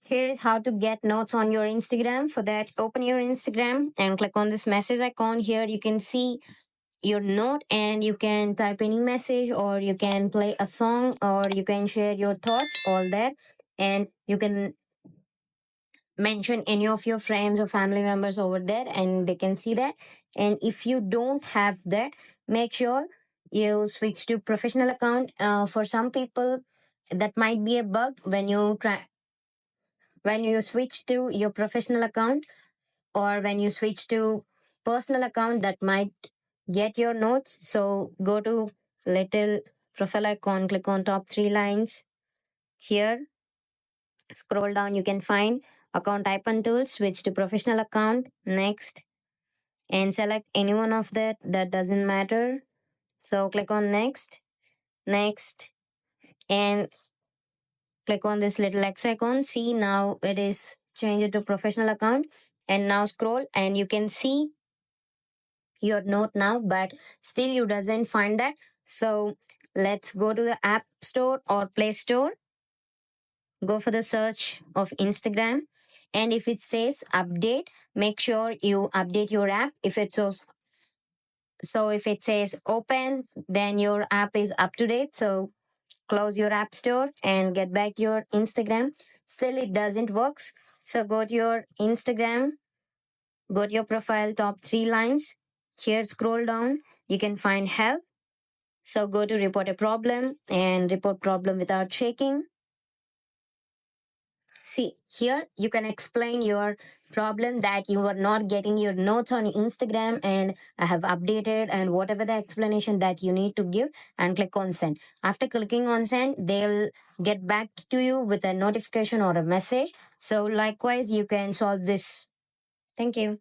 Here is how to get notes on your Instagram. For that, open your Instagram and click on this message icon. Here you can see your note and you can type any message or you can play a song or you can share your thoughts all there, and you can mention any of your friends or family members over there and they can see that. And if you don't have that, make sure you switch to professional account. For some people that might be a bug when you switch to your professional account, or when you switch to personal account, that might get your notes. So go to little profile icon, click on top three lines. Here, scroll down, you can find account type and tools, switch to professional account, next, and select any one of that doesn't matter. So click on next, next, and click on this little X icon. See, now it is changed to professional account. And now scroll and you can see your note now, but still you doesn't find that. So let's go to the app store or play store, go for the search of Instagram, and if it says update, make sure you update your app. If it says open, then your app is up to date. So close your app store and get back your Instagram. Still it doesn't works. So go to your Instagram, go to your profile, top three lines. Here, scroll down, you can find help. So go to report a problem and report problem without shaking. See, here you can explain your problem that you are not getting your notes on Instagram and I have updated, and whatever the explanation that you need to give, and click on send. After clicking on send, they'll get back to you with a notification or a message. So likewise, you can solve this. Thank you.